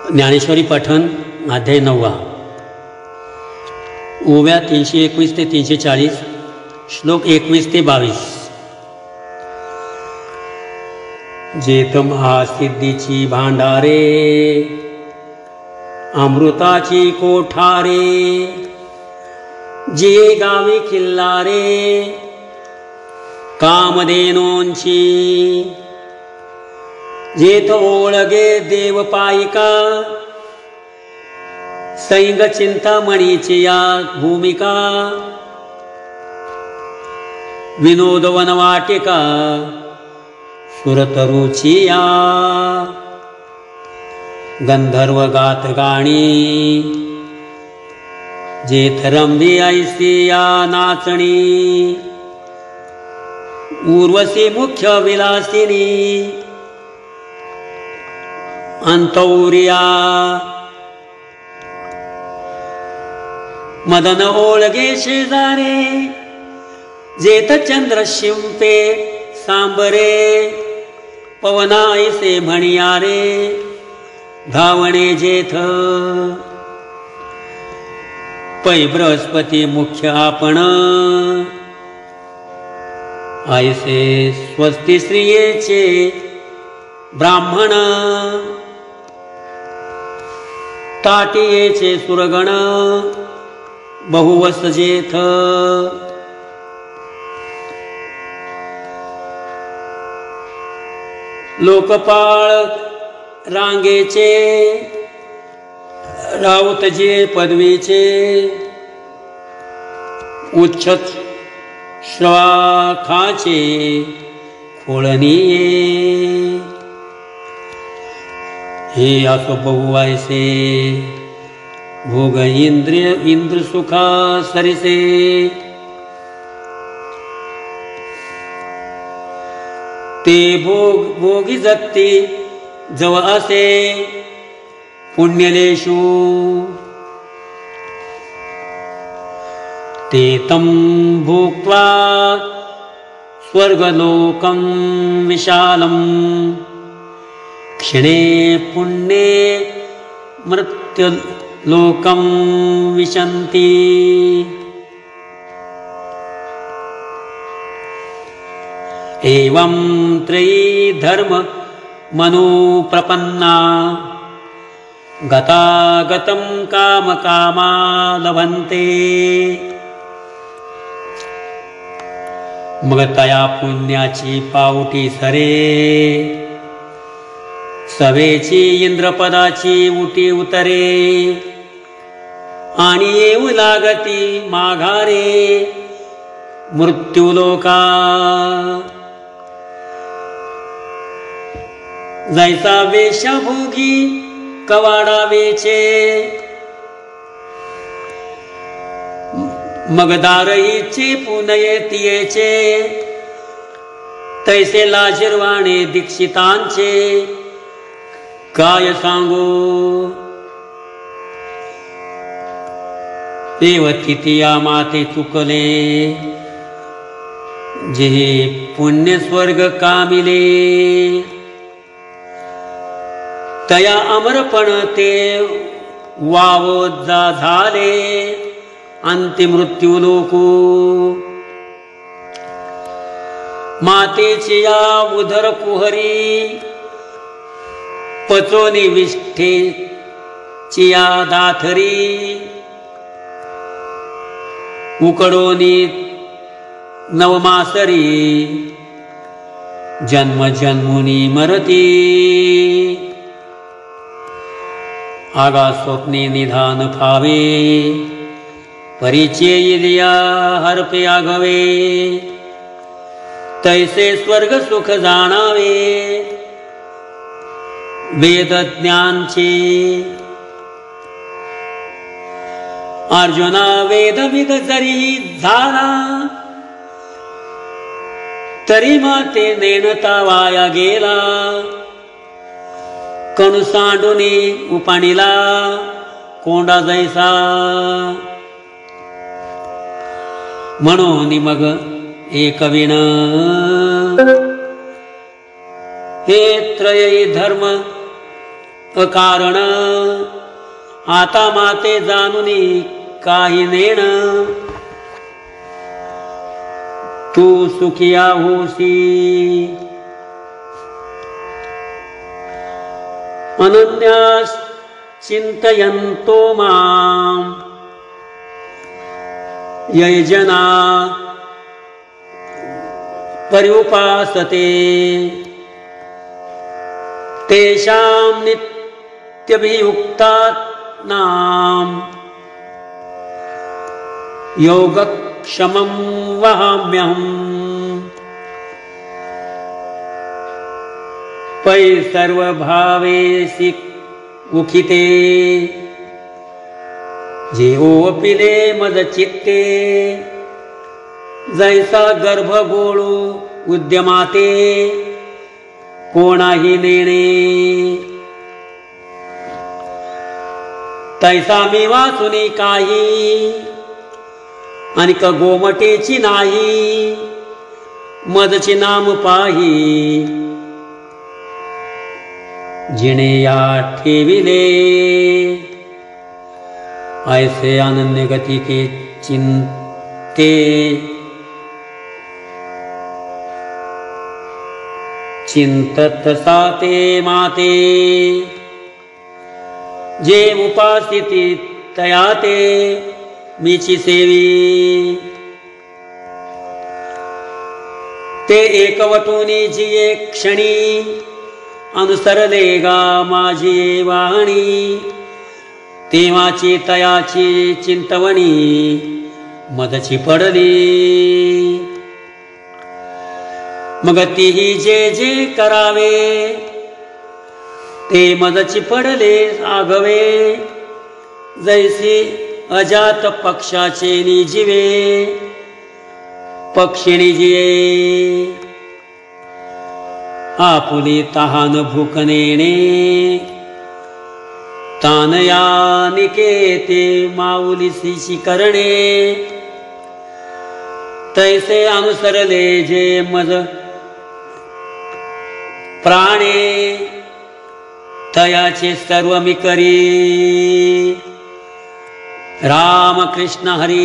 ज्ञानेश्वरी पठण अध्याय 9 ओव्या 321 ते 340 श्लोक 21 ते 22। जेथ महासिद्धीची भांडारे अमृताची कोठारे जे गावी खिल्लारे कामधेनूंची जेथ ओळगे देवपायिका सैंग चिंतामणीची या भूमिका विनोद वनवाटिका सुरतरुची या गंधर्व गात गाणी जेथ रंभी ऐसी या नाचणी उर्वशी मुख्य विलासिनी अंतौरिया मदन ओळगे शेजारे जेथ चंद्र शिंपे सांबरे पवनाईसे म्हणियारे धावणे जेथ पै बृहस्पती मुख्य आपण ऐसे स्वस्ती स्त्रियेचे ब्राह्मण ताटियेचे सुरगण बहुवस जेथ लोकपाळ रांगेचे राऊतजे पदवीचे उच्च श्वाखाचे खोळणीये हे असो बहु ऐसे भोग इंद्र सुखा सरिसे ते भोगी जगती जव असे पुण्यलेशु ते तं भुक्त्वा स्वर्गलोकं विशालम् क्षणे पुण्ये मृत्युलोकं विशन्ति। एवं त्रयी धर्म मनुप्रपन्ना गतागतं काम कामा लभन्ते। मग तया पुण्याची पावटी सरे सवेची इंद्रपदाची उटी उतरे आणि येऊ लागती माघारे मृत्युलोका। जैसा वेशभोगी कवाडावेचे मग दारईचे पुनयेतीयेचे तैसे लाजिरवाणे दीक्षितांचे काय सांगू। देवतिथिया माते चुकले जे पुण्य स्वर्ग कामिले तया अमरपण ते वावो झाले अंतिमृत्यू लोको। मातेची या उदर कुहरी पचोनी विष्ठे चिया दाथरी उकडोनी नवमासरी जन्म जन्मुनी मरती आगा स्वप्ने निधान फावे परिचय दिया हरपे आगवे तैसे स्वर्ग सुख जाणावे वेद ज्ञानचे। अर्जुना वेद विद जरी झाला तरी माते नेणता वाया गेला कणू सांडुनी उपाणीला कोंडा जैसा। म्हणून मग एक विण हे त्रयी धर्म अकारण आता माते जाणुनी काही नेण तू सुखिया होसी अनन्यास चिंतयन्तो मां ये जना पर्युपासते तेषां नित्यभियुक्तानां योगक्षमं वहाम्यहम् पै सर्वभावेसि उखिते जेओपिले मदचित्ते जैसा गर्भगोळू उद्यमाते कोणाही नेणे तैसा मी वाचुनी काही अनिक गोमटेची नाही मदचे नाम पाही जिने या ठेविले ऐसे अनन्य गति के चिंते चिंतत साते माते जे उपासिती तयाते मीची सेवी ते एकवटुनी जी एक क्षणी अनुसरले गा माझी वाहणी तेव्हाची तयाची चिंतवणी मदची पडली मग तीही जे जे करावे ते मदची पडले आगवे जैसी अजात पक्षाचे निजीवे पक्षिणी जिये आपुली तहान भूक नेणे तानया निकेते माऊलीसी करणे तैसे अनुसरले जे मज प्राणे तयाचे सर्व मी करी राम कृष्ण हरी